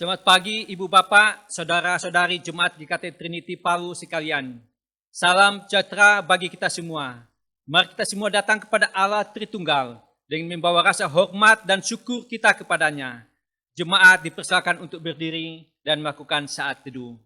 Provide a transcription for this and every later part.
Selamat pagi Ibu Bapak, Saudara-saudari Jemaat GKT Trinity Palu sekalian. Salam sejahtera bagi kita semua. Mari kita semua datang kepada Allah Tritunggal dengan membawa rasa hormat dan syukur kita kepadanya. Jemaat dipersilakan untuk berdiri dan melakukan saat teduh.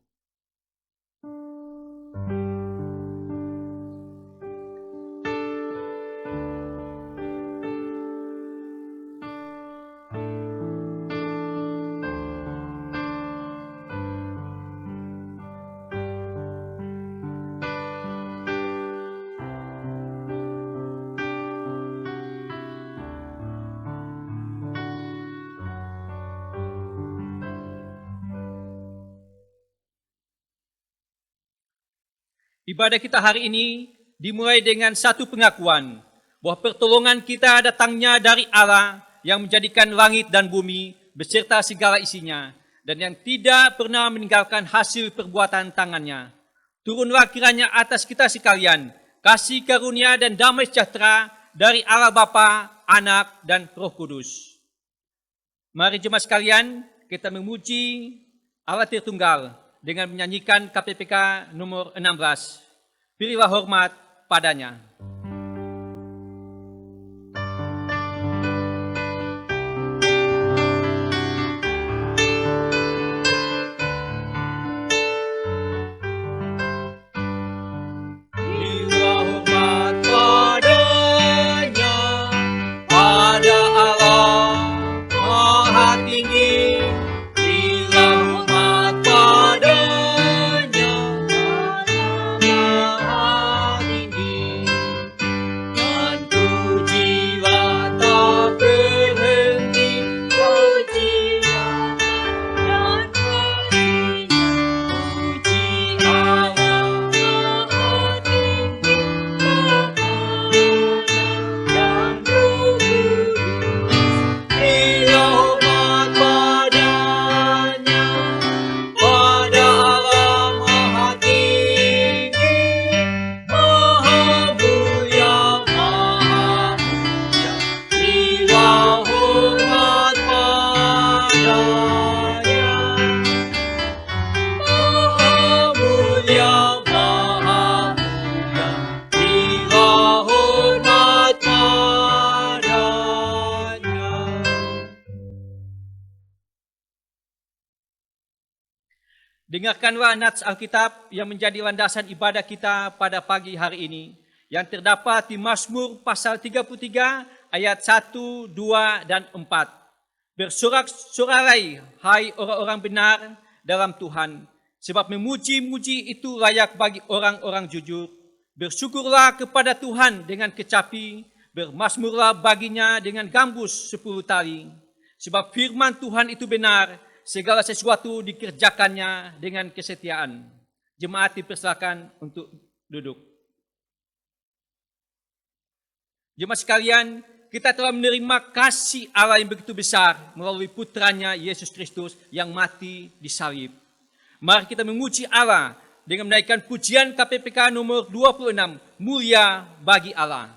Ibadah kita hari ini dimulai dengan satu pengakuan bahwa pertolongan kita datangnya dari Allah yang menjadikan langit dan bumi beserta segala isinya dan yang tidak pernah meninggalkan hasil perbuatan tangannya. Turunlah kiranya atas kita sekalian kasih karunia dan damai sejahtera dari Allah Bapa, Anak, dan Roh Kudus. Mari jemaat sekalian kita memuji Allah Tritunggal dengan menyanyikan KPPK nomor 16. Berilah hormat padanya. Dengarkanlah nats Alkitab yang menjadi landasan ibadah kita pada pagi hari ini, yang terdapat di Mazmur pasal 33 ayat 1, 2, dan 4. Bersorak-sorai, hai orang-orang benar dalam Tuhan, sebab memuji-muji itu layak bagi orang-orang jujur. Bersyukurlah kepada Tuhan dengan kecapi, bermazmurlah baginya dengan gambus 10 tali. Sebab firman Tuhan itu benar, segala sesuatu dikerjakannya dengan kesetiaan. Jemaat dipersilakan untuk duduk. Jemaat sekalian, kita telah menerima kasih Allah yang begitu besar melalui putranya Yesus Kristus yang mati di salib. Mari kita memuji Allah dengan menaikkan pujian KPPK nomor 26, Mulia bagi Allah.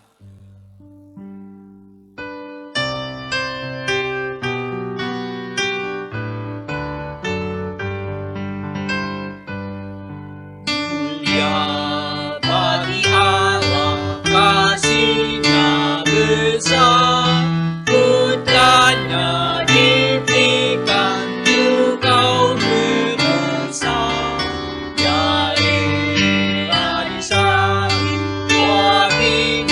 Putranya diberikan untuk kau berusaha, ya rela disalib bagi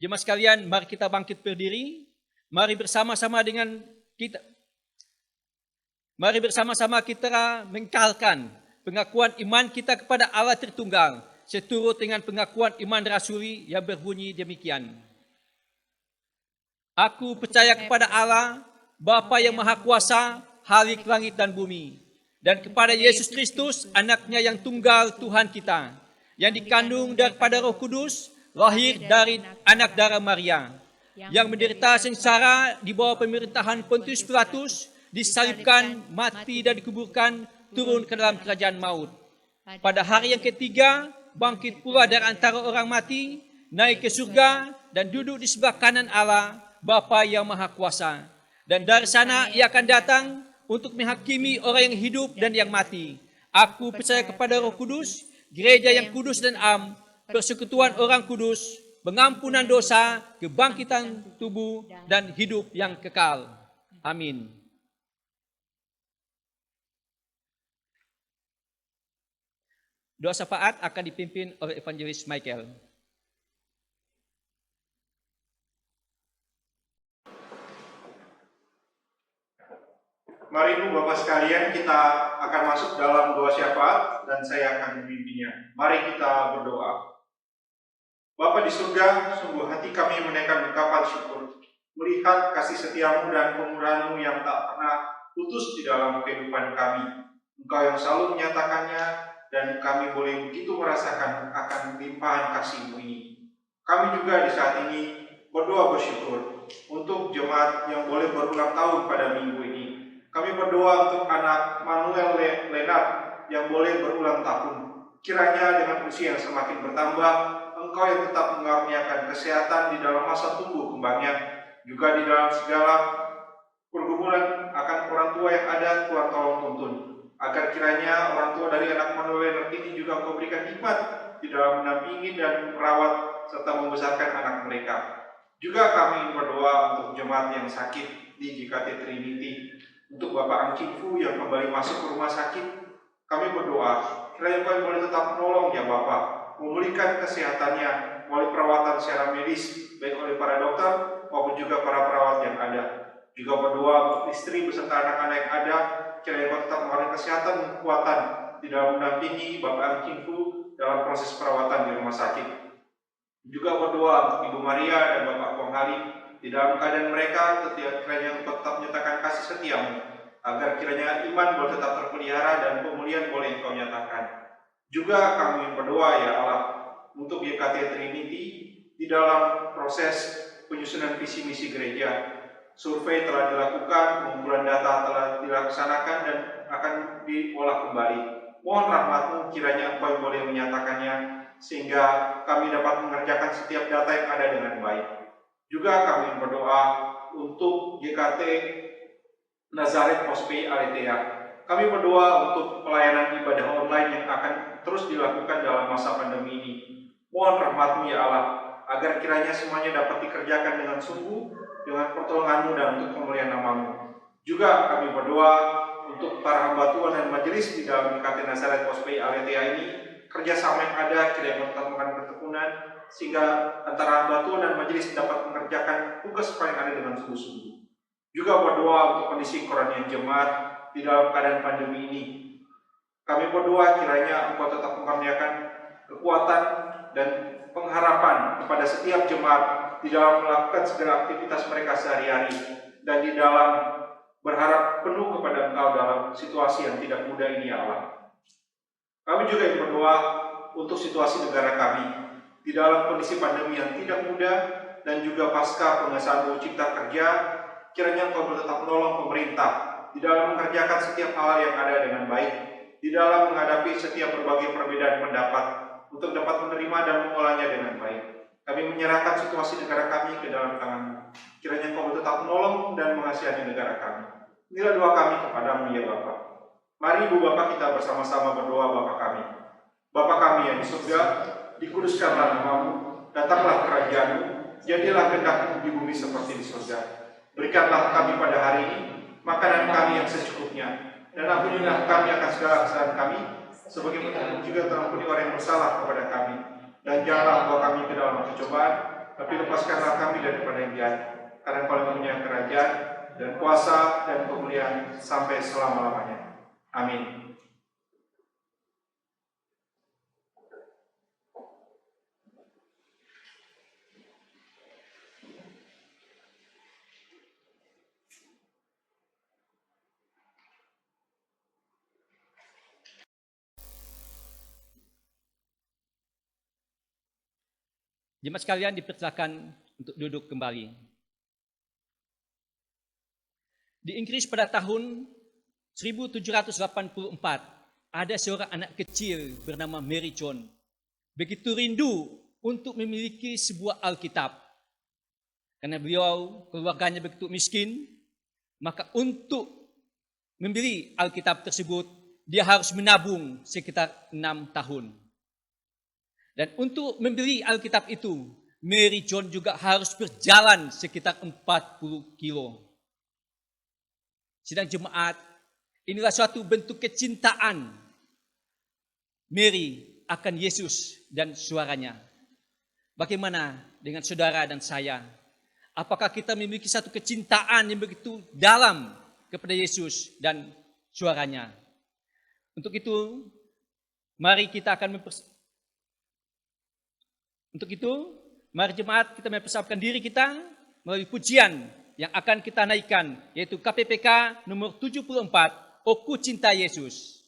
Jemaat sekalian, mari kita bangkit berdiri. Mari bersama-sama kita mengkalkan pengakuan iman kita kepada Allah Tritunggal seturut dengan pengakuan iman rasuli yang berbunyi demikian. Aku percaya kepada Allah, Bapa yang Maha Kuasa, Khalik langit dan bumi, dan kepada Yesus Kristus, anaknya yang tunggal Tuhan kita, yang dikandung daripada Roh Kudus, lahir dari anak darah Maria, yang menderita sengsara di bawah pemerintahan Pontius Pilatus, disalibkan, mati dan dikuburkan, turun ke dalam kerajaan maut. Pada hari yang ketiga, bangkit pula dari antara orang mati, naik ke surga, dan duduk di sebelah kanan Allah, Bapa yang Maha Kuasa. Dan dari sana ia akan datang untuk menghakimi orang yang hidup dan yang mati. Aku percaya kepada Roh Kudus, gereja yang kudus dan am, persekutuan orang kudus, pengampunan dosa, kebangkitan tubuh, dan hidup yang kekal. Amin. Doa syafaat akan dipimpin oleh Evangelis Michael. Mari Ibu Bapak sekalian, kita akan masuk dalam doa syafaat dan saya akan memimpinnya. Mari kita berdoa. Bapa di surga, sungguh hati kami menaikkan ungkapan syukur melihat kasih setiamu dan pemurahanmu yang tak pernah putus di dalam kehidupan kami. Engkau yang selalu menyatakannya dan kami boleh begitu merasakan akan limpahan kasih-Mu ini. Kami juga di saat ini berdoa bersyukur untuk jemaat yang boleh berulang tahun pada minggu ini. Kami berdoa untuk anak Manuel Leonard yang boleh berulang tahun. Kiranya dengan usia yang semakin bertambah, Engkau yang tetap mengaruniakan kesehatan di dalam masa tumbuh kembangnya, juga di dalam segala pergumulan akan orang tua yang ada, Tuhan tolong tuntun. Agar kiranya orang tua dari anak Manuel Leonard ini juga Engkau berikan hikmat di dalam mendampingi dan merawat serta membesarkan anak mereka. Juga kami berdoa untuk jemaat yang sakit di GKT Trinity. Untuk Bapak Ang Fu yang kembali masuk ke rumah sakit, kami berdoa kiranya Engkau boleh tetap menolong ya Bapak, memulihkan kesehatannya melalui perawatan secara medis baik oleh para dokter maupun juga para perawat yang ada. Juga berdoa untuk istri beserta anak-anak yang ada, kiranya Engkau tetap memberikan kesehatan dan kekuatan di dalam mendampingi Bapak Ang Fu dalam proses perawatan di rumah sakit. Juga berdoa untuk Ibu Maria dan Bapak Kong Hari di dalam keadaan mereka, kiranya Engkau tetap menyatakan kasih setiamu, agar kiranya iman boleh tetap terpelihara dan pemulihan boleh Engkau nyatakan. Juga kami berdoa ya Allah untuk GKT Trinity di dalam proses penyusunan visi misi gereja. Survei telah dilakukan, pengumpulan data telah dilaksanakan dan akan diolah kembali. Mohon rahmat-Mu kiranya Engkau yang boleh menyatakannya, sehingga kami dapat mengerjakan setiap data yang ada dengan baik. Juga kami berdoa untuk GKT Nazaret Hospice Aletheia. Kami berdoa untuk pelayanan ibadah online yang akan terus dilakukan dalam masa pandemi ini. Mohon rahmat-Mu ya Allah, agar kiranya semuanya dapat dikerjakan dengan sungguh, dengan pertolongan-Mu dan untuk kemuliaan nama-Mu. Juga kami berdoa untuk para hamba Tuhan dan majelis di dalam GKT Nazaret Hospice Aletheia ini, kerjasama yang ada kiranya tetap melakukan ketekunan, sehingga antara hamba Tuhan dan majelis dapat mengerjakan tugas paling ada dengan sungguh-sungguh. Juga berdoa untuk kondisi kerohanian jemaat di dalam keadaan pandemi ini. Kami berdoa kiranya Engkau tetap mengaruniakan kekuatan dan pengharapan kepada setiap jemaat di dalam melakukan segala aktivitas mereka sehari-hari, dan di dalam berharap penuh kepada Engkau dalam situasi yang tidak mudah ini ya Allah. Kami juga berdoa untuk situasi negara kami di dalam kondisi pandemi yang tidak mudah, dan juga pasca pengesahan UU Cipta Kerja, kiranya Engkau tetap menolong pemerintah di dalam mengerjakan setiap hal yang ada dengan baik, di dalam menghadapi setiap berbagai perbedaan pendapat, untuk dapat menerima dan mengolahnya dengan baik. Kami menyerahkan situasi negara kami ke dalam tangan-Mu. Kiranya Engkau tetap menolong dan mengasihani negara kami. Inilah doa kami kepadamu ya Bapa. Mari Ibu Bapak kita bersama-sama berdoa Bapa kami. Bapa kami yang di surga, dikuduskanlah nama-Mu, datanglah kerajaan-Mu, jadilah kehendak-Mu di bumi seperti di surga. Berikanlah kami pada hari ini makanan kami yang secukupnya, dan ampunilah kami akan segala kesalahan kami, sebagaimana juga telah mengampuni orang yang bersalah kepada kami. Dan janganlah bawa kami ke dalam pencobaan, beban, tapi lepaskanlah kami daripada yang jahat. Karena Engkau yang punya kerajaan dan kuasa dan kemuliaan sampai selama-lamanya. Amin. Jemaat sekalian dipersilakan untuk duduk kembali. Di Inggris pada tahun 1784 ada seorang anak kecil bernama Mary John. Begitu rindu untuk memiliki sebuah Alkitab. Karena beliau keluarganya begitu miskin, maka untuk membeli Alkitab tersebut dia harus menabung sekitar 6 tahun. Dan untuk membeli Alkitab itu, Mary John juga harus berjalan sekitar 40 kilo. Sidang jemaat, inilah suatu bentuk kecintaan Mary akan Yesus dan suaranya. Bagaimana dengan saudara dan saya? Apakah kita memiliki satu kecintaan yang begitu dalam kepada Yesus dan suaranya? Untuk itu, mari kita akan mari jemaat kita mempersiapkan diri kita melalui pujian yang akan kita naikkan, yaitu KPPK nomor 74, "Oh Ku Cinta Yesus".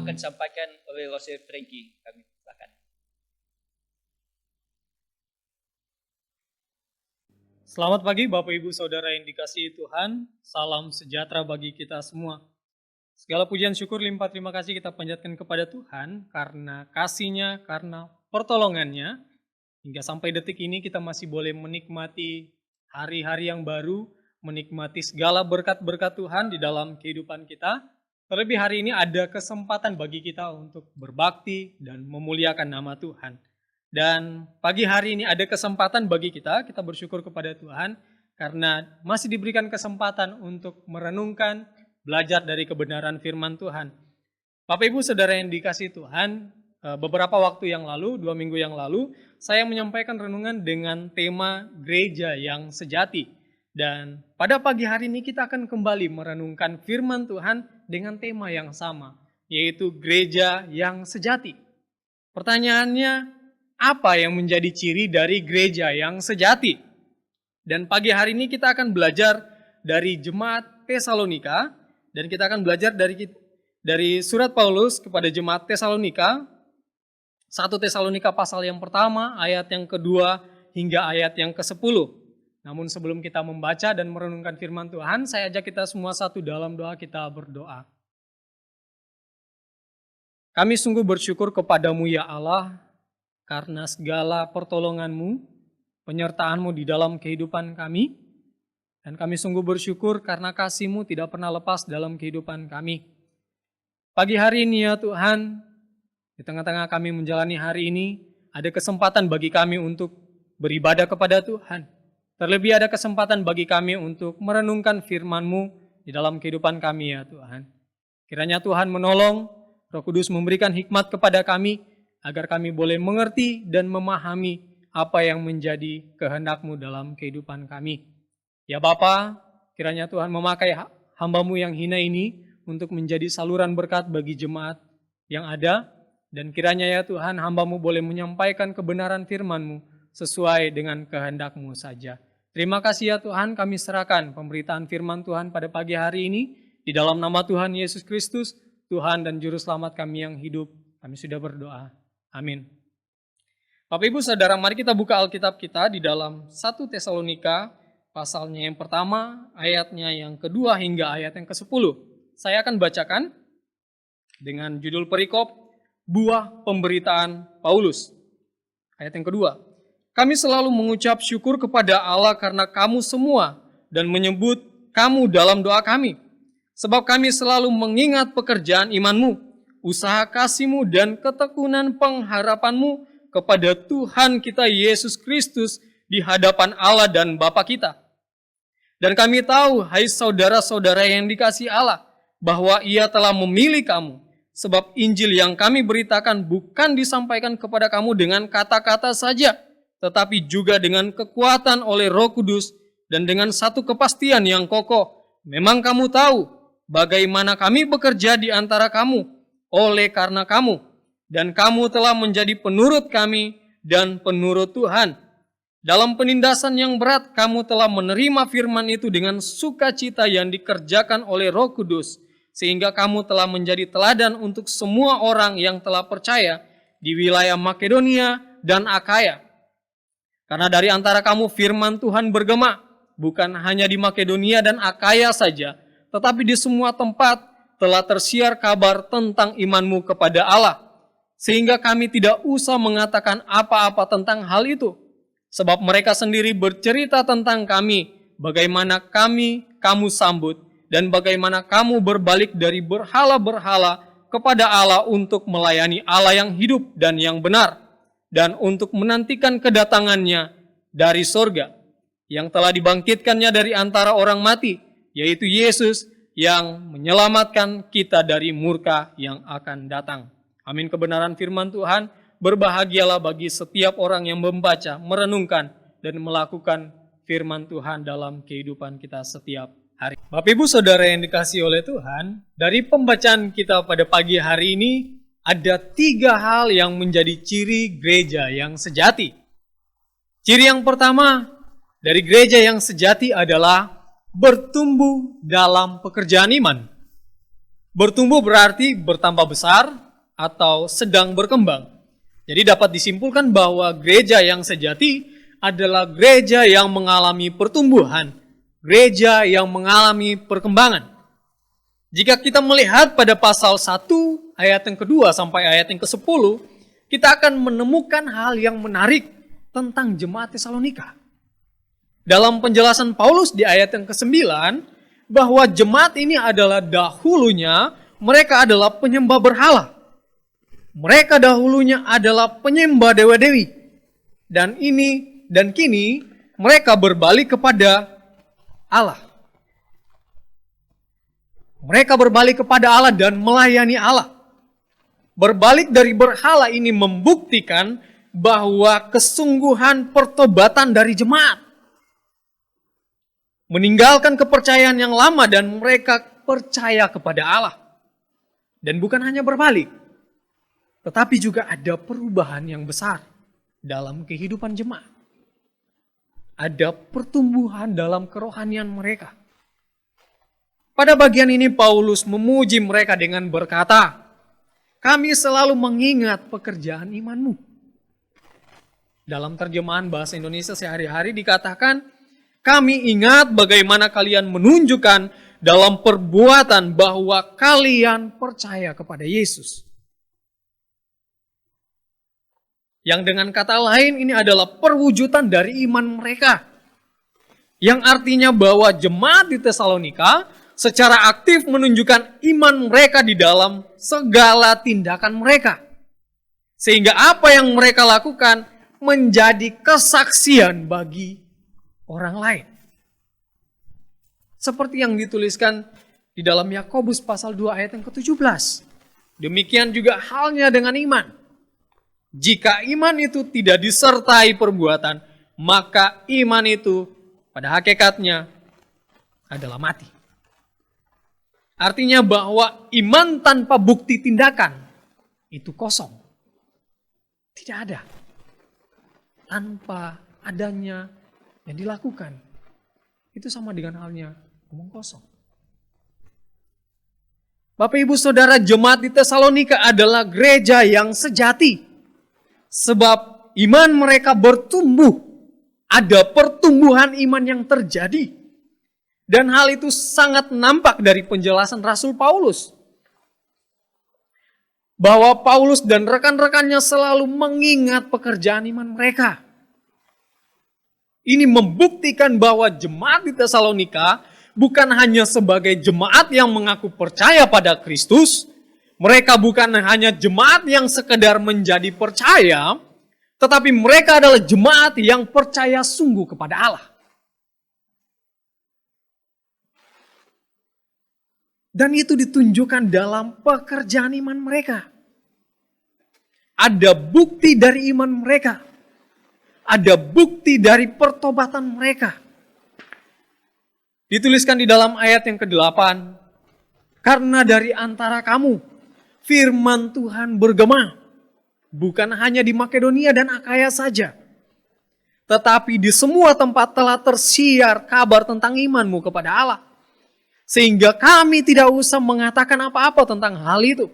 Akan disampaikan oleh Rose Frankie. Kami silakan. Selamat pagi Bapak Ibu Saudara yang dikasihi Tuhan, salam sejahtera bagi kita semua. Segala pujian syukur limpah terima kasih kita panjatkan kepada Tuhan karena kasih-Nya, karena pertolongan-Nya. Hingga sampai detik ini kita masih boleh menikmati hari-hari yang baru, menikmati segala berkat-berkat Tuhan di dalam kehidupan kita. Terlebih hari ini ada kesempatan bagi kita untuk berbakti dan memuliakan nama Tuhan. Dan pagi hari ini ada kesempatan bagi kita bersyukur kepada Tuhan karena masih diberikan kesempatan untuk merenungkan, belajar dari kebenaran firman Tuhan. Bapak Ibu Saudara yang dikasihi Tuhan, beberapa waktu yang lalu, 2 minggu yang lalu, saya menyampaikan renungan dengan tema gereja yang sejati. Dan pada pagi hari ini kita akan kembali merenungkan firman Tuhan dengan tema yang sama, yaitu gereja yang sejati. Pertanyaannya, apa yang menjadi ciri dari gereja yang sejati? Dan pagi hari ini kita akan belajar dari jemaat Tesalonika dan kita akan belajar dari surat Paulus kepada jemaat Tesalonika, 1 Tesalonika pasal yang pertama, ayat yang kedua hingga ayat yang ke-10. Namun sebelum kita membaca dan merenungkan firman Tuhan, saya ajak kita semua satu dalam doa, kita berdoa. Kami sungguh bersyukur kepadamu ya Allah, karena segala pertolongan-Mu, penyertaan-Mu di dalam kehidupan kami, dan kami sungguh bersyukur karena kasih-Mu tidak pernah lepas dalam kehidupan kami. Pagi hari ini ya Tuhan, di tengah-tengah kami menjalani hari ini, ada kesempatan bagi kami untuk beribadah kepada Tuhan. Terlebih ada kesempatan bagi kami untuk merenungkan firman-Mu di dalam kehidupan kami ya Tuhan. Kiranya Tuhan menolong, Roh Kudus memberikan hikmat kepada kami, agar kami boleh mengerti dan memahami apa yang menjadi kehendak-Mu dalam kehidupan kami. Ya Bapa, kiranya Tuhan memakai hamba-Mu yang hina ini untuk menjadi saluran berkat bagi jemaat yang ada, dan kiranya ya Tuhan hamba-Mu boleh menyampaikan kebenaran firman-Mu sesuai dengan kehendak-Mu saja. Terima kasih ya Tuhan, kami serahkan pemberitaan firman Tuhan pada pagi hari ini, di dalam nama Tuhan Yesus Kristus, Tuhan dan Juru Selamat kami yang hidup, kami sudah berdoa. Amin. Bapak Ibu Saudara, mari kita buka Alkitab kita di dalam 1 Tesalonika, pasalnya yang pertama, ayatnya yang kedua hingga ayat yang ke-10. Saya akan bacakan dengan judul perikop, Buah Pemberitaan Paulus. Ayat yang kedua. Kami selalu mengucap syukur kepada Allah karena kamu semua dan menyebut kamu dalam doa kami. Sebab kami selalu mengingat pekerjaan iman-Mu, usaha kasih-Mu dan ketekunan pengharapan-Mu kepada Tuhan kita Yesus Kristus di hadapan Allah dan Bapa kita. Dan kami tahu, hai saudara-saudara yang dikasihi Allah, bahwa Ia telah memilih kamu, sebab Injil yang kami beritakan bukan disampaikan kepada kamu dengan kata-kata saja, tetapi juga dengan kekuatan oleh Roh Kudus dan dengan satu kepastian yang kokoh. Memang kamu tahu bagaimana kami bekerja di antara kamu, oleh karena kamu, dan kamu telah menjadi penurut kami dan penurut Tuhan. Dalam penindasan yang berat, kamu telah menerima firman itu dengan sukacita yang dikerjakan oleh Roh Kudus, sehingga kamu telah menjadi teladan untuk semua orang yang telah percaya di wilayah Makedonia dan Akaya. Karena dari antara kamu firman Tuhan bergema, bukan hanya di Makedonia dan Akaya saja, tetapi di semua tempat telah tersiar kabar tentang iman-Mu kepada Allah, sehingga kami tidak usah mengatakan apa-apa tentang hal itu, sebab mereka sendiri bercerita tentang kami, bagaimana kamu sambut, dan bagaimana kamu berbalik dari berhala-berhala kepada Allah untuk melayani Allah yang hidup dan yang benar, dan untuk menantikan kedatangannya dari sorga, yang telah dibangkitkannya dari antara orang mati, yaitu Yesus, yang menyelamatkan kita dari murka yang akan datang. Amin. Kebenaran firman Tuhan, berbahagialah bagi setiap orang yang membaca, merenungkan, dan melakukan firman Tuhan dalam kehidupan kita setiap hari. Bapak Ibu Saudara yang dikasihi oleh Tuhan, dari pembacaan kita pada pagi hari ini, ada 3 hal yang menjadi ciri gereja yang sejati. Ciri yang pertama dari gereja yang sejati adalah bertumbuh dalam pekerjaan iman. Bertumbuh berarti bertambah besar atau sedang berkembang. Jadi dapat disimpulkan bahwa gereja yang sejati adalah gereja yang mengalami pertumbuhan, gereja yang mengalami perkembangan. Jika kita melihat pada pasal 1 ayat yang kedua sampai ayat yang ke-10, kita akan menemukan hal yang menarik tentang jemaat Tesalonika. Dalam penjelasan Paulus di ayat yang ke-9, bahwa jemaat ini adalah dahulunya mereka adalah penyembah berhala. Mereka dahulunya adalah penyembah dewa-dewi. Dan kini mereka berbalik kepada Allah. Mereka berbalik kepada Allah dan melayani Allah. Berbalik dari berhala ini membuktikan bahwa kesungguhan pertobatan dari jemaat. Meninggalkan kepercayaan yang lama dan mereka percaya kepada Allah. Dan bukan hanya berbalik, tetapi juga ada perubahan yang besar dalam kehidupan jemaat. Ada pertumbuhan dalam kerohanian mereka. Pada bagian ini Paulus memuji mereka dengan berkata, "Kami selalu mengingat pekerjaan imanmu." Dalam terjemahan bahasa Indonesia sehari-hari dikatakan, "Kami ingat bagaimana kalian menunjukkan dalam perbuatan bahwa kalian percaya kepada Yesus." Yang dengan kata lain ini adalah perwujudan dari iman mereka. Yang artinya bahwa jemaat di Tesalonika secara aktif menunjukkan iman mereka di dalam segala tindakan mereka. Sehingga apa yang mereka lakukan menjadi kesaksian bagi orang lain. Seperti yang dituliskan di dalam Yakobus pasal 2 ayat yang ke-17. Demikian juga halnya dengan iman. Jika iman itu tidak disertai perbuatan, maka iman itu pada hakikatnya adalah mati. Artinya bahwa iman tanpa bukti tindakan itu kosong. Tidak ada. Tanpa adanya yang dilakukan, itu sama dengan halnya omong kosong. Bapak Ibu Saudara, jemaat di Tesalonika adalah gereja yang sejati. Sebab iman mereka bertumbuh. Ada pertumbuhan iman yang terjadi. Dan hal itu sangat nampak dari penjelasan Rasul Paulus. Bahwa Paulus dan rekan-rekannya selalu mengingat pekerjaan iman mereka. Ini membuktikan bahwa jemaat di Tesalonika bukan hanya sebagai jemaat yang mengaku percaya pada Kristus, mereka bukan hanya jemaat yang sekedar menjadi percaya, tetapi mereka adalah jemaat yang percaya sungguh kepada Allah. Dan itu ditunjukkan dalam pekerjaan iman mereka. Ada bukti dari iman mereka. Ada bukti dari pertobatan mereka. Dituliskan di dalam ayat yang ke-8. Karena dari antara kamu, firman Tuhan bergema. Bukan hanya di Makedonia dan Akaya saja. Tetapi di semua tempat telah tersiar kabar tentang imanmu kepada Allah. Sehingga kami tidak usah mengatakan apa-apa tentang hal itu.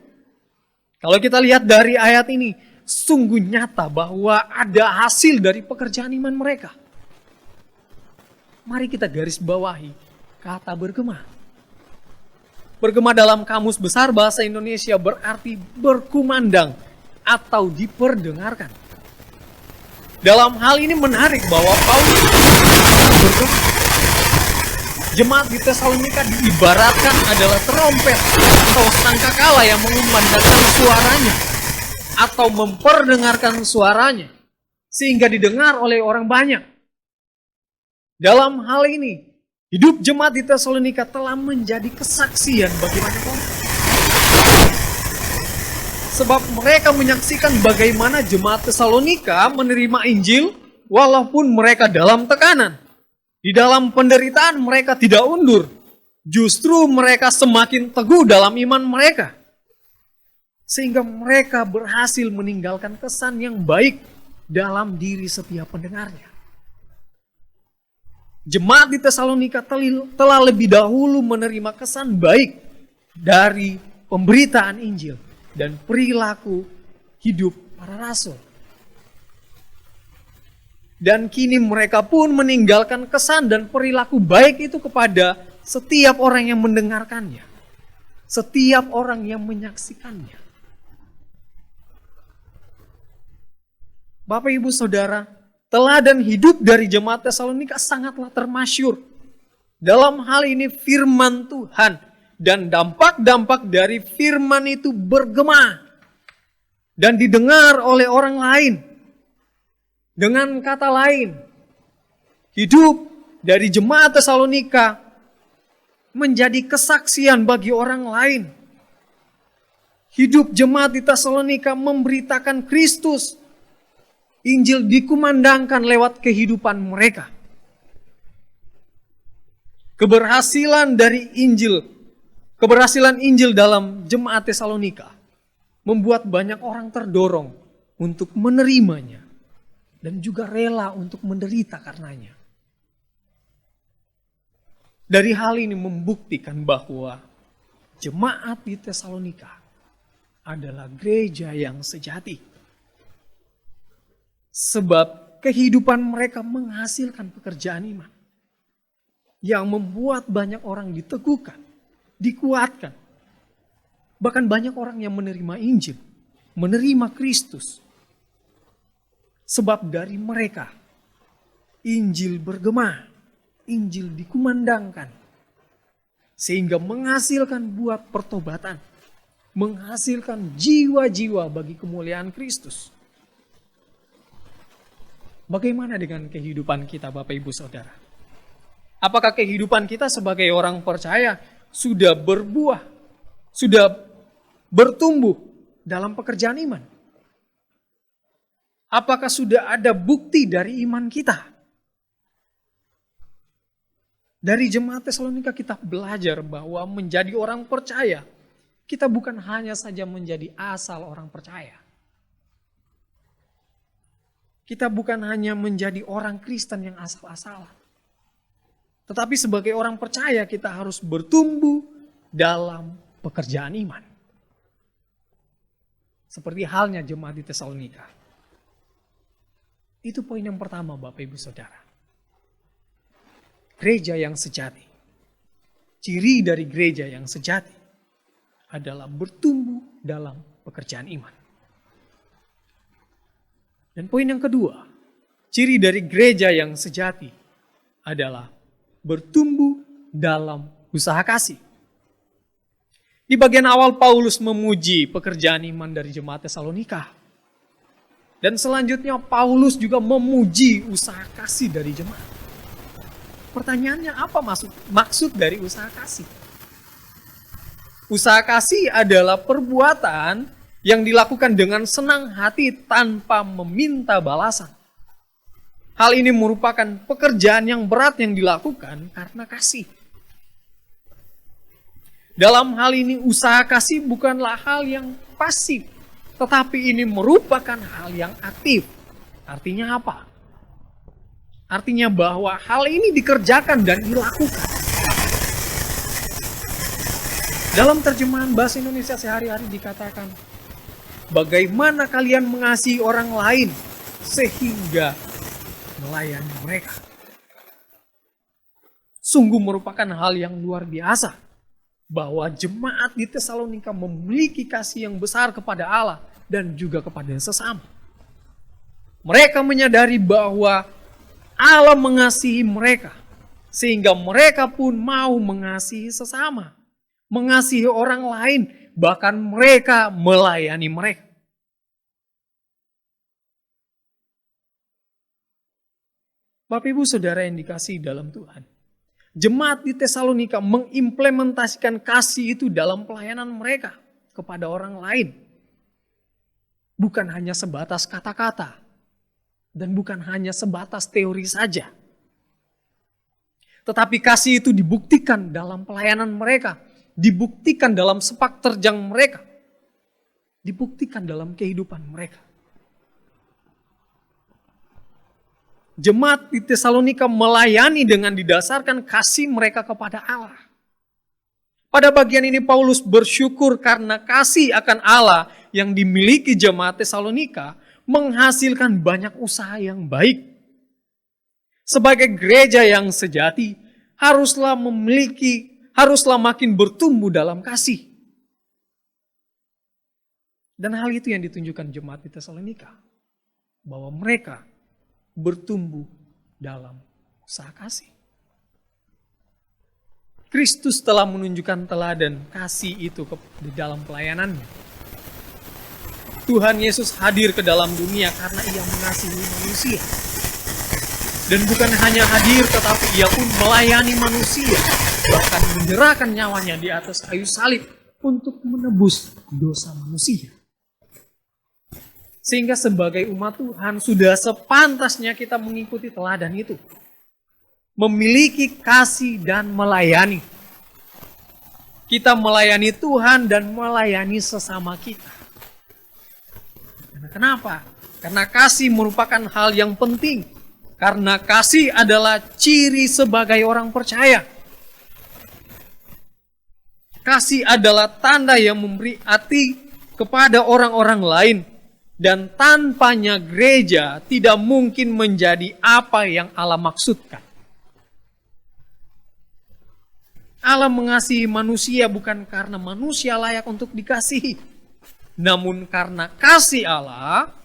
Kalau kita lihat dari ayat ini, sungguh nyata bahwa ada hasil dari pekerjaan iman mereka. Mari kita garis bawahi kata bergema. Bergema dalam Kamus Besar Bahasa Indonesia berarti berkumandang atau diperdengarkan. Dalam hal ini menarik bahwa Paulus bergema. Jemaat di Tesalonika diibaratkan adalah terompet atau sangkakala yang mengumandangkan suaranya atau memperdengarkan suaranya sehingga didengar oleh orang banyak. Dalam hal ini, hidup jemaat di Tesalonika telah menjadi kesaksian bagi banyak orang. Sebab mereka menyaksikan bagaimana jemaat Tesalonika menerima Injil walaupun mereka dalam tekanan. Di dalam penderitaan mereka tidak undur. Justru mereka semakin teguh dalam iman mereka. Sehingga mereka berhasil meninggalkan kesan yang baik dalam diri setiap pendengarnya. Jemaat di Tesalonika telah lebih dahulu menerima kesan baik dari pemberitaan Injil dan perilaku hidup para rasul. Dan kini mereka pun meninggalkan kesan dan perilaku baik itu kepada setiap orang yang mendengarkannya. Setiap orang yang menyaksikannya. Bapak Ibu Saudara, teladan hidup dari jemaat Tesalonika sangatlah termasyhur. Dalam hal ini firman Tuhan dan dampak-dampak dari firman itu bergema dan didengar oleh orang lain. Dengan kata lain, hidup dari jemaat Tesalonika menjadi kesaksian bagi orang lain. Hidup jemaat di Tesalonika memberitakan Kristus. Injil dikumandangkan lewat kehidupan mereka. Keberhasilan Injil dalam jemaat Tesalonika membuat banyak orang terdorong untuk menerimanya dan juga rela untuk menderita karenanya. Dari hal ini membuktikan bahwa jemaat di Tesalonika adalah gereja yang sejati. Sebab kehidupan mereka menghasilkan pekerjaan iman yang membuat banyak orang diteguhkan, dikuatkan. Bahkan banyak orang yang menerima Injil, menerima Kristus. Sebab dari mereka Injil bergema, Injil dikumandangkan. Sehingga menghasilkan buah pertobatan, menghasilkan jiwa-jiwa bagi kemuliaan Kristus. Bagaimana dengan kehidupan kita Bapak Ibu Saudara? Apakah kehidupan kita sebagai orang percaya sudah berbuah, sudah bertumbuh dalam pekerjaan iman? Apakah sudah ada bukti dari iman kita? Dari jemaat Tesalonika kita belajar bahwa menjadi orang percaya, kita bukan hanya saja menjadi asal orang percaya. Kita bukan hanya menjadi orang Kristen yang asal-asalan. Tetapi sebagai orang percaya kita harus bertumbuh dalam pekerjaan iman. Seperti halnya jemaat di Tesalonika. Itu poin yang pertama Bapak Ibu Saudara. Gereja yang sejati. Ciri dari gereja yang sejati adalah bertumbuh dalam pekerjaan iman. Dan poin yang kedua, ciri dari gereja yang sejati adalah bertumbuh dalam usaha kasih. Di bagian awal Paulus memuji pekerjaan iman dari jemaat Tesalonika. Dan selanjutnya Paulus juga memuji usaha kasih dari jemaat. Pertanyaannya apa maksud dari usaha kasih? Usaha kasih adalah perbuatan yang dilakukan dengan senang hati tanpa meminta balasan. Hal ini merupakan pekerjaan yang berat yang dilakukan karena kasih. Dalam hal ini usaha kasih bukanlah hal yang pasif, tetapi ini merupakan hal yang aktif. Artinya apa? Artinya bahwa hal ini dikerjakan dan dilakukan. Dalam terjemahan bahasa Indonesia sehari-hari dikatakan, bagaimana kalian mengasihi orang lain sehingga melayani mereka. Sungguh merupakan hal yang luar biasa bahwa jemaat di Tesalonika memiliki kasih yang besar kepada Allah dan juga kepada sesama. Mereka menyadari bahwa Allah mengasihi mereka sehingga mereka pun mau mengasihi sesama, mengasihi orang lain, bahkan mereka melayani mereka. Bapak Ibu Saudara yang dikasihi dalam Tuhan, jemaat di Tesalonika mengimplementasikan kasih itu dalam pelayanan mereka kepada orang lain. Bukan hanya sebatas kata-kata dan bukan hanya sebatas teori saja. Tetapi kasih itu dibuktikan dalam pelayanan mereka, dibuktikan dalam sepak terjang mereka, dibuktikan dalam kehidupan mereka. Jemaat di Tesalonika melayani dengan didasarkan kasih mereka kepada Allah. Pada bagian ini Paulus bersyukur karena kasih akan Allah yang dimiliki jemaat Tesalonika menghasilkan banyak usaha yang baik. Sebagai gereja yang sejati, haruslah makin bertumbuh dalam kasih. Dan hal itu yang ditunjukkan jemaat di Tesalonika. Bahwa mereka bertumbuh dalam usaha kasih. Kristus telah menunjukkan teladan kasih itu di dalam pelayanannya. Tuhan Yesus hadir ke dalam dunia karena ia mengasihi manusia. Dan bukan hanya hadir, tetapi ia pun melayani manusia. Bahkan menyerahkan nyawanya di atas kayu salib untuk menebus dosa manusia. Sehingga sebagai umat Tuhan sudah sepantasnya kita mengikuti teladan itu. Memiliki kasih dan melayani. Kita melayani Tuhan dan melayani sesama kita. Kenapa? Karena kasih merupakan hal yang penting. Karena kasih adalah ciri sebagai orang percaya. Kasih adalah tanda yang memberi arti kepada orang-orang lain. Dan tanpanya gereja tidak mungkin menjadi apa yang Allah maksudkan. Allah mengasihi manusia bukan karena manusia layak untuk dikasihi. Namun karena kasih Allah,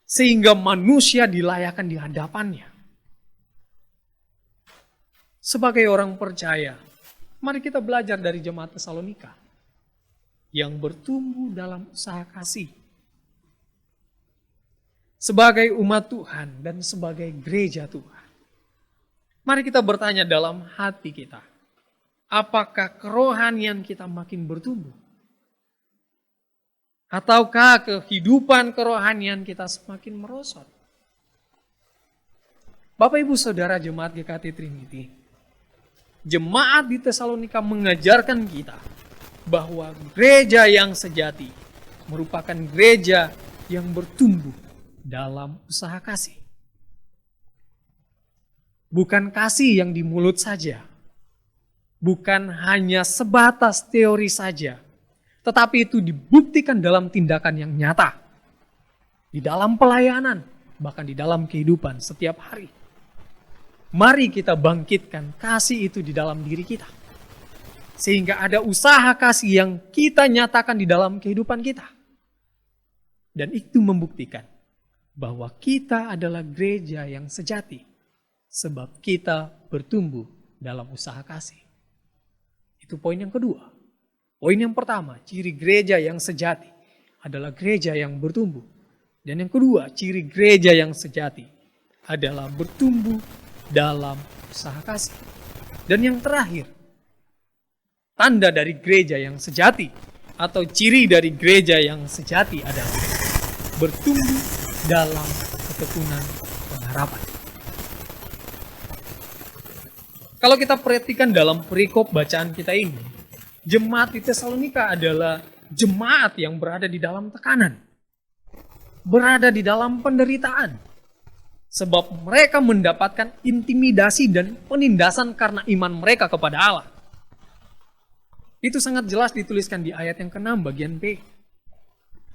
sehingga manusia dilayakkan di hadapannya. Sebagai orang percaya, mari kita belajar dari jemaat Tesalonika yang bertumbuh dalam usaha kasih. Sebagai umat Tuhan dan sebagai gereja Tuhan, mari kita bertanya dalam hati kita, apakah kerohanian kita makin bertumbuh? Ataukah kehidupan kerohanian kita semakin merosot? Bapak Ibu Saudara jemaat GKT Trinity, jemaat di Tesalonika mengajarkan kita bahwa gereja yang sejati merupakan gereja yang bertumbuh dalam usaha kasih. Bukan kasih yang di mulut saja, bukan hanya sebatas teori saja, tetapi itu dibuktikan dalam tindakan yang nyata. Di dalam pelayanan, bahkan di dalam kehidupan setiap hari. Mari kita bangkitkan kasih itu di dalam diri kita. Sehingga ada usaha kasih yang kita nyatakan di dalam kehidupan kita. Dan itu membuktikan bahwa kita adalah gereja yang sejati. Sebab kita bertumbuh dalam usaha kasih. Itu poin yang kedua. Poin yang pertama, ciri gereja yang sejati adalah gereja yang bertumbuh. Dan yang kedua, ciri gereja yang sejati adalah bertumbuh dalam usaha kasih. Dan yang terakhir, tanda dari gereja yang sejati atau ciri dari gereja yang sejati adalah bertumbuh dalam ketekunan pengharapan. Kalau kita perhatikan dalam perikop bacaan kita ini, jemaat di Tesalonika adalah jemaat yang berada di dalam tekanan. Berada di dalam penderitaan. Sebab mereka mendapatkan intimidasi dan penindasan karena iman mereka kepada Allah. Itu sangat jelas dituliskan di ayat yang ke-6 bagian B.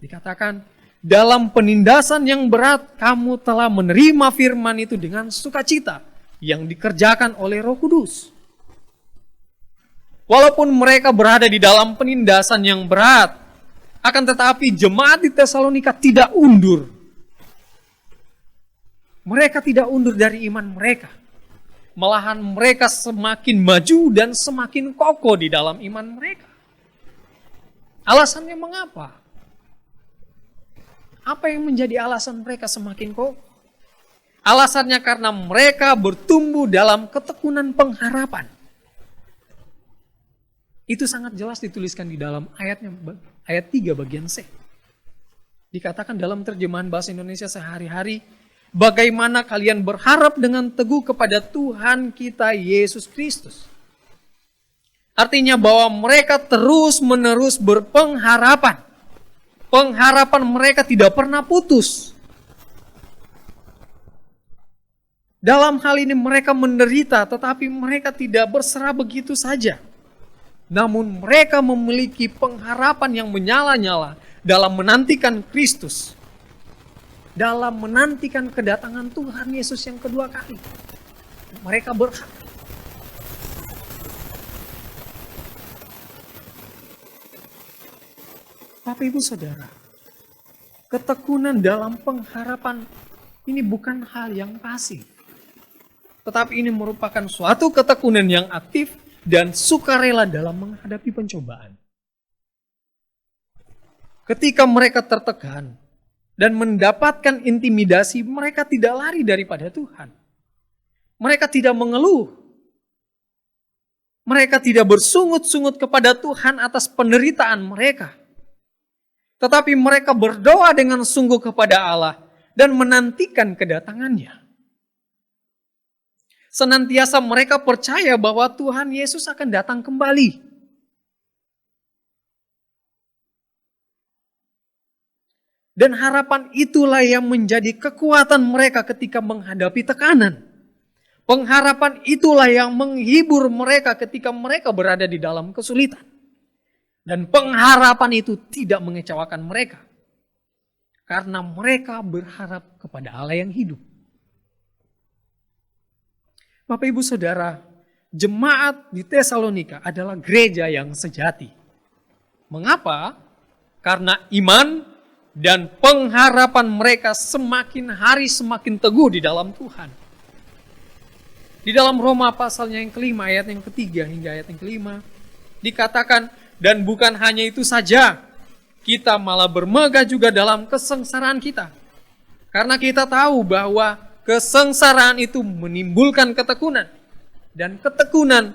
Dikatakan, dalam penindasan yang berat kamu telah menerima firman itu dengan sukacita yang dikerjakan oleh Roh Kudus. Walaupun mereka berada di dalam penindasan yang berat, akan tetapi jemaat di Tesalonika tidak undur. Mereka tidak undur dari iman mereka. Malahan mereka semakin maju dan semakin kokoh di dalam iman mereka. Alasannya mengapa? Apa yang menjadi alasan mereka semakin kokoh? Alasannya karena mereka bertumbuh dalam ketekunan pengharapan. Itu sangat jelas dituliskan di dalam ayat 3 bagian C. Dikatakan dalam terjemahan bahasa Indonesia sehari-hari, bagaimana kalian berharap dengan teguh kepada Tuhan kita Yesus Kristus. Artinya bahwa mereka terus-menerus berpengharapan. Pengharapan mereka tidak pernah putus. Dalam hal ini mereka menderita, tetapi mereka tidak berserah begitu saja. Namun mereka memiliki pengharapan yang menyala-nyala dalam menantikan Kristus. dalam menantikan kedatangan Tuhan Yesus yang kedua kali. Mereka berharap. Bapak Ibu Saudara, ketekunan dalam pengharapan ini bukan hal yang pasif. Tetapi ini merupakan suatu ketekunan yang aktif dan sukarela dalam menghadapi pencobaan. Ketika mereka tertekan dan mendapatkan intimidasi, mereka tidak lari daripada Tuhan. Mereka tidak mengeluh. Mereka tidak bersungut-sungut kepada Tuhan atas penderitaan mereka. Tetapi mereka berdoa dengan sungguh kepada Allah dan menantikan kedatangannya. Senantiasa mereka percaya bahwa Tuhan Yesus akan datang kembali. Dan harapan itulah yang menjadi kekuatan mereka ketika menghadapi tekanan. Pengharapan itulah yang menghibur mereka ketika mereka berada di dalam kesulitan. Dan pengharapan itu tidak mengecewakan mereka. Karena mereka berharap kepada Allah yang hidup. Bapak Ibu Saudara, jemaat di Tesalonika adalah gereja yang sejati. Mengapa? Karena iman dan pengharapan mereka semakin hari semakin teguh di dalam Tuhan. Di dalam Roma pasalnya yang kelima, ayat yang ketiga hingga ayat yang kelima, dikatakan, dan bukan hanya itu saja, kita malah bermegah juga dalam kesengsaraan kita. Karena kita tahu bahwa kesengsaraan itu menimbulkan ketekunan. Dan ketekunan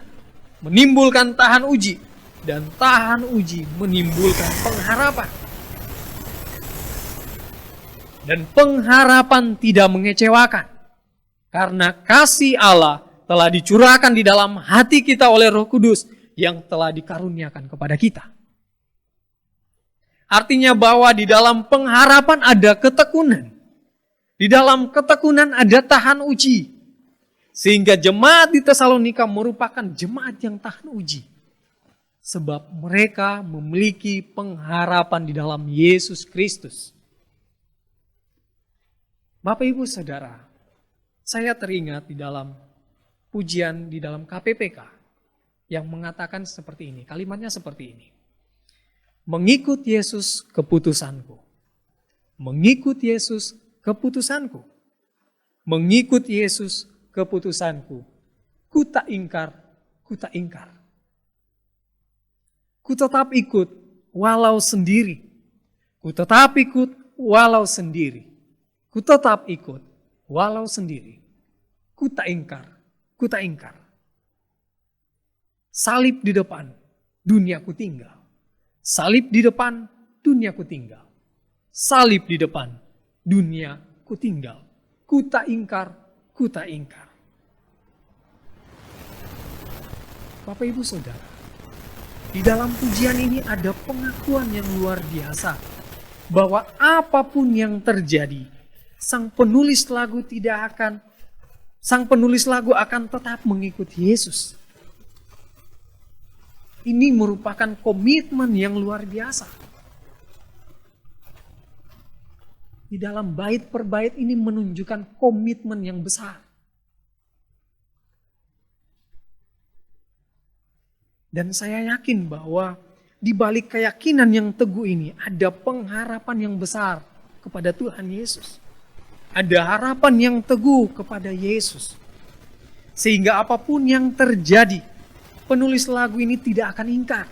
menimbulkan tahan uji. Dan tahan uji menimbulkan pengharapan. Dan pengharapan tidak mengecewakan. Karena kasih Allah telah dicurahkan di dalam hati kita oleh Roh Kudus yang telah dikaruniakan kepada kita. Artinya bahwa di dalam pengharapan ada ketekunan. Di dalam ketekunan ada tahan uji. Sehingga jemaat di Tesalonika merupakan jemaat yang tahan uji. Sebab mereka memiliki pengharapan di dalam Yesus Kristus. Bapak Ibu Saudara, saya teringat di dalam pujian di dalam KPPK yang mengatakan seperti ini, kalimatnya seperti ini. Mengikut Yesus keputusanku. Mengikut Yesus keputusanku. Mengikut Yesus keputusanku. Ku tak ingkar, ku tak ingkar. Ku tetap ikut walau sendiri. Ku tetap ikut walau sendiri. Ku tetap ikut walau sendiri. Ku tak ingkar, ku tak ingkar. Salib di depan, dunia ku tinggal. Salib di depan, dunia ku tinggal. Salib di depan, dunia ku tinggal. Ku tak ingkar, ku tak ingkar. Bapak Ibu Saudara, di dalam pujian ini ada pengakuan yang luar biasa. Bahwa apapun yang terjadi, sang penulis lagu akan tetap mengikuti Yesus. Ini merupakan komitmen yang luar biasa. Di dalam bait per bait ini menunjukkan komitmen yang besar. Dan saya yakin bahwa di balik keyakinan yang teguh ini ada pengharapan yang besar kepada Tuhan Yesus. Ada harapan yang teguh kepada Yesus. Sehingga apapun yang terjadi, penulis lagu ini tidak akan ingkar.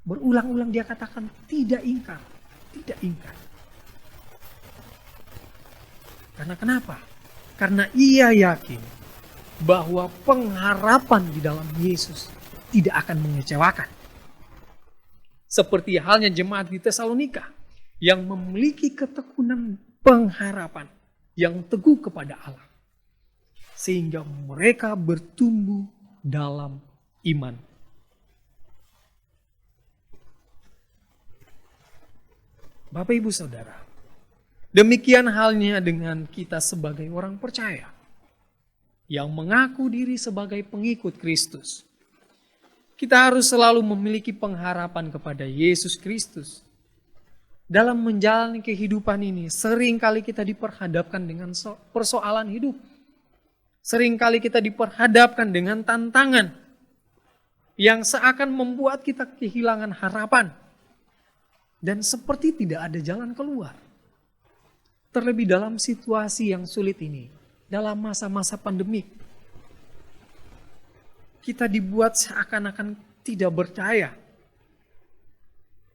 Berulang-ulang dia katakan tidak ingkar, tidak ingkar. Karena kenapa? Karena ia yakin bahwa pengharapan di dalam Yesus tidak akan mengecewakan. Seperti halnya jemaat di Tesalonika yang memiliki ketekunan pengharapan yang teguh kepada Allah. Sehingga mereka bertumbuh dalam iman. Bapak Ibu Saudara, demikian halnya dengan kita sebagai orang percaya yang mengaku diri sebagai pengikut Kristus. Kita harus selalu memiliki pengharapan kepada Yesus Kristus. Dalam menjalani kehidupan ini, seringkali kita diperhadapkan dengan persoalan hidup. Seringkali kita diperhadapkan dengan tantangan yang seakan membuat kita kehilangan harapan. Dan seperti tidak ada jalan keluar. Terlebih dalam situasi yang sulit ini, dalam masa-masa pandemik, kita dibuat seakan-akan tidak percaya.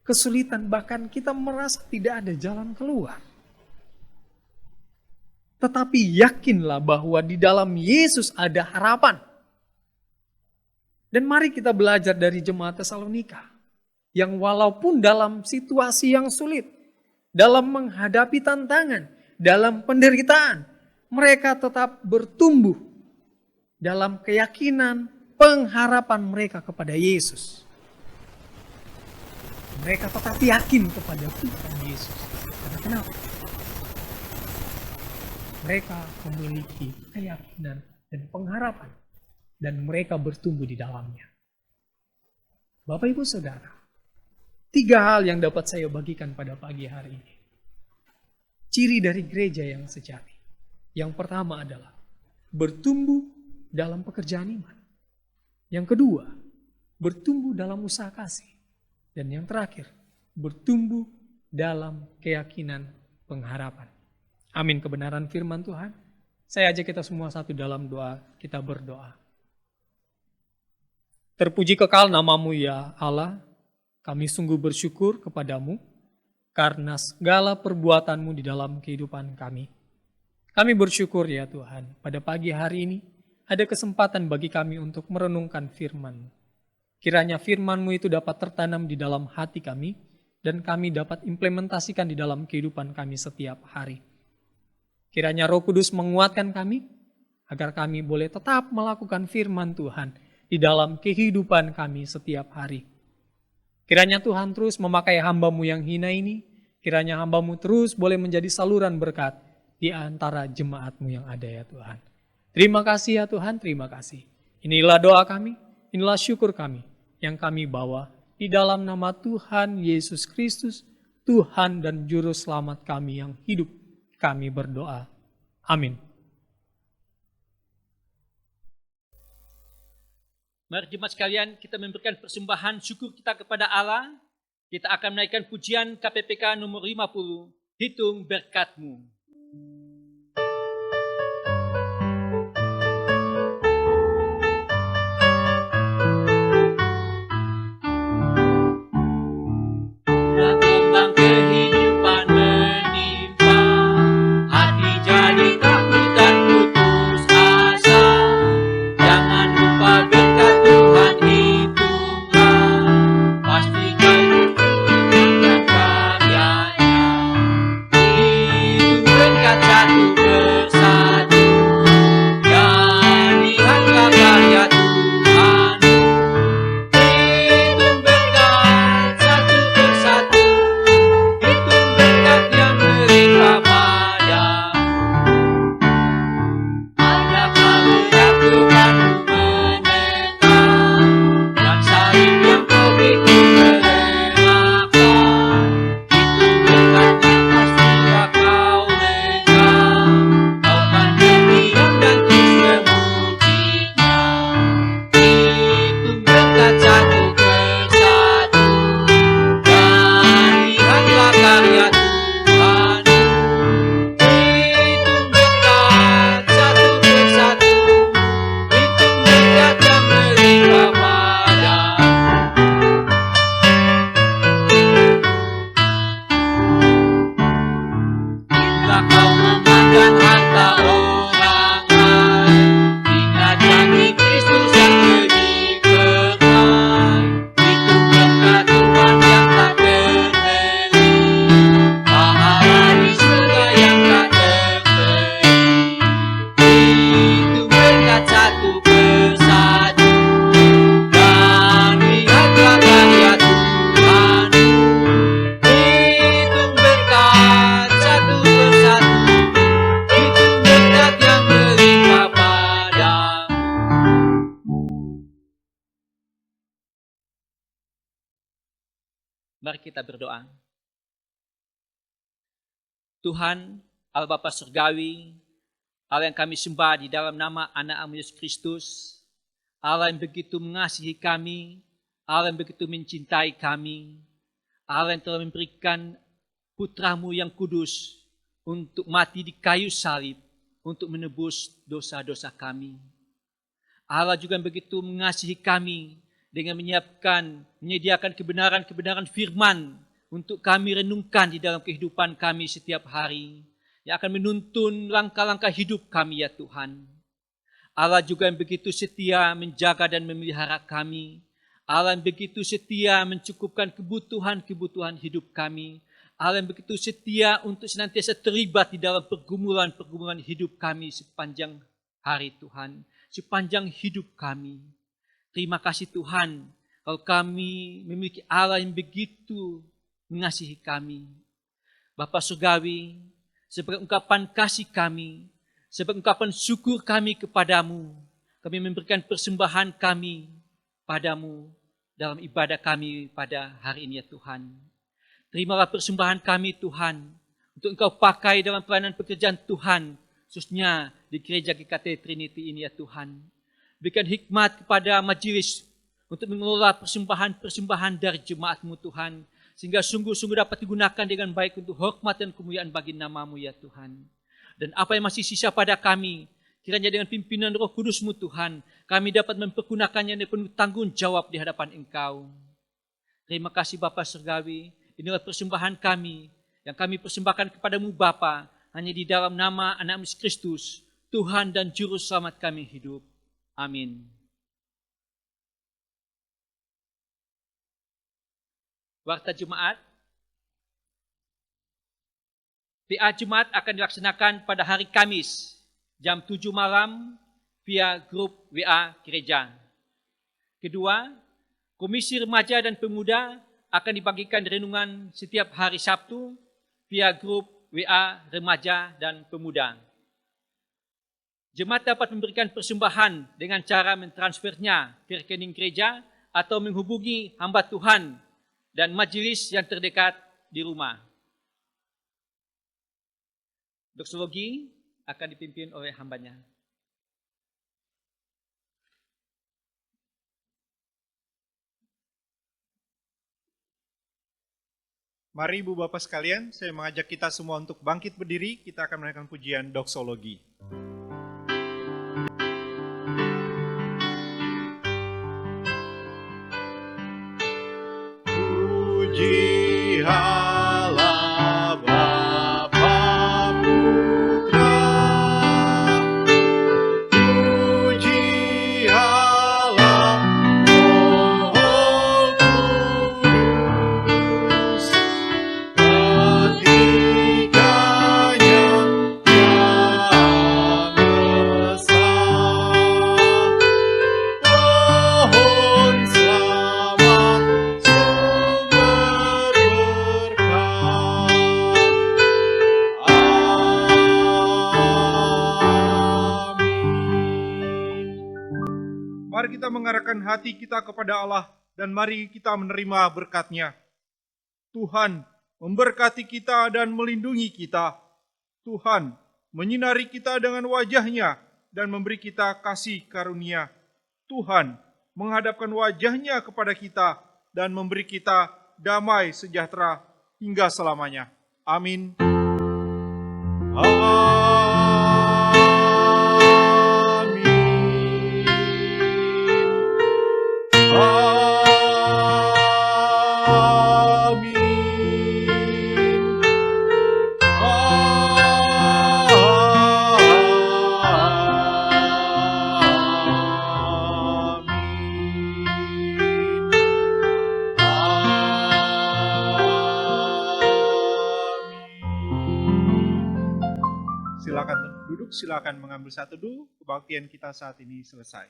Kesulitan, bahkan kita merasa tidak ada jalan keluar. Tetapi yakinlah bahwa di dalam Yesus ada harapan. Dan mari kita belajar dari jemaat Tesalonika, yang walaupun dalam situasi yang sulit, dalam menghadapi tantangan, dalam penderitaan, mereka tetap bertumbuh dalam keyakinan, pengharapan mereka kepada Yesus. Mereka tetap yakin kepada Tuhan Yesus. Karena kenapa? Mereka memiliki keyakinan dan pengharapan. Dan mereka bertumbuh di dalamnya. Bapak Ibu Saudara, 3 hal yang dapat saya bagikan pada pagi hari ini. Ciri dari gereja yang sejati. Yang pertama adalah bertumbuh dalam pekerjaan iman. Yang kedua, bertumbuh dalam usaha kasih. Dan yang terakhir, bertumbuh dalam keyakinan pengharapan. Amin, kebenaran firman Tuhan. Saya ajak kita semua satu dalam doa, kita berdoa. Terpuji kekal namamu ya Allah, kami sungguh bersyukur kepadamu karena segala perbuatanmu di dalam kehidupan kami. Kami bersyukur ya Tuhan, pada pagi hari ini ada kesempatan bagi kami untuk merenungkan firman-Mu. Kiranya firman-Mu itu dapat tertanam di dalam hati kami dan kami dapat implementasikan di dalam kehidupan kami setiap hari. Kiranya Roh Kudus menguatkan kami agar kami boleh tetap melakukan firman Tuhan di dalam kehidupan kami setiap hari. Kiranya Tuhan terus memakai hamba-Mu yang hina ini, kiranya hamba-Mu terus boleh menjadi saluran berkat di antara jemaat-Mu yang ada ya Tuhan. Terima kasih ya Tuhan, terima kasih. Inilah doa kami, inilah syukur kami yang kami bawa di dalam nama Tuhan Yesus Kristus, Tuhan dan Juru Selamat kami yang hidup. Kami berdoa. Amin. Mari jemaat sekalian, kita memberikan persembahan syukur kita kepada Allah. Kita akan menaikkan pujian KPPK nomor 50, Hitung Berkat-Mu. Tentang kehidupan menimpa, hati jadi takut dan putus asa. Jangan lupa berkat Tuhan hitunglah, pasti kau bersyukur karyanya. Hitung berkat satu persatu, dan lihatlah karya Tuhan. Hitung berkat satu persatu, hitung berkat yang melimpah padamu. Adakah berat bebanmu menekan, dan salib yang kau pikul merelakan? Hitung berkatnya pastilah kau genggam, kau kan berdiam dan terus memujinya. Hitung berkat satu persatu, dan lihatlah karya Tuhan. Hitung berkat satu persatu, hitung berkat yang melimpah padamu. Bila kau memandang harta orang lain, ingat janji Kristus yang lebih kekal. Hitung berkat Tuhan yang tak terbeli, pahala di surga yang tak terbeli. Hitung berkat satu persatu, dan lihatlah karya Tuhan. Hitung berkat satu persatu, hitung berkat yang melimpah padamu. Mari kita berdoa. Tuhan, Allah Bapa Surgawi, Allah yang kami sembah di dalam nama anak-Mu Yesus Kristus, Allah yang begitu mengasihi kami, Allah yang begitu mencintai kami, Allah yang telah memberikan Putra-Mu yang kudus untuk mati di kayu salib, untuk menebus dosa-dosa kami. Allah juga yang begitu mengasihi kami dengan menyediakan kebenaran-kebenaran firman untuk kami renungkan di dalam kehidupan kami setiap hari, yang akan menuntun langkah-langkah hidup kami ya Tuhan. Allah juga yang begitu setia menjaga dan memelihara kami. Allah yang begitu setia mencukupkan kebutuhan-kebutuhan hidup kami. Allah yang begitu setia untuk senantiasa terlibat di dalam pergumulan-pergumulan hidup kami sepanjang hari Tuhan, sepanjang hidup kami. Terima kasih Tuhan, kalau kami memiliki Allah yang begitu mengasihi kami. Bapa Surgawi, sebagai ungkapan kasih kami, sebagai ungkapan syukur kami kepadamu, kami memberikan persembahan kami padamu dalam ibadah kami pada hari ini ya Tuhan. Terimalah persembahan kami Tuhan, untuk Engkau pakai dalam pelayanan pekerjaan Tuhan, khususnya di gereja GKT Trinity ini ya Tuhan. Berikan hikmat kepada majelis untuk mengelola persembahan-persembahan dari jemaat-Mu Tuhan, sehingga sungguh-sungguh dapat digunakan dengan baik untuk hormat dan kemuliaan bagi nama-Mu ya Tuhan. Dan apa yang masih sisa pada kami, kiranya dengan pimpinan Roh Kudus-Mu Tuhan, kami dapat mempergunakannya dengan penuh tanggung jawab di hadapan Engkau. Terima kasih Bapa Surgawi, inilah persembahan kami, yang kami persembahkan kepadamu Bapa, hanya di dalam nama Anak Yesus Kristus, Tuhan dan Juru Selamat kami hidup. Amin. Warta Jumat. PA Jumat akan dilaksanakan pada hari Kamis, jam 7 malam, via grup WA gereja. Kedua, Komisi Remaja dan Pemuda akan dibagikan renungan setiap hari Sabtu, via grup WA Remaja dan Pemuda. Jemaat dapat memberikan persembahan dengan cara mentransfernya ke rekening gereja atau menghubungi hamba Tuhan dan majelis yang terdekat di rumah. Doksologi akan dipimpin oleh hambanya. Mari Ibu Bapak sekalian, saya mengajak kita semua untuk bangkit berdiri, kita akan menaikkan pujian doksologi. Puji Allah Bapa Putra, puji Allah Roh Kudus, ketiganya yang esa. Pohon selamat sumber berkah. Amin. Mari kita mengarahkan hati kita kepada Allah dan mari kita menerima berkat-Nya. Tuhan memberkati kita dan melindungi kita. Tuhan menyinari kita dengan wajah-Nya dan memberi kita kasih karunia. Tuhan menghadapkan wajah-Nya kepada kita dan memberi kita damai sejahtera hingga selamanya. Amin. Silakan duduk, silakan mengambil satu teduh. Kebaktian kita saat ini selesai.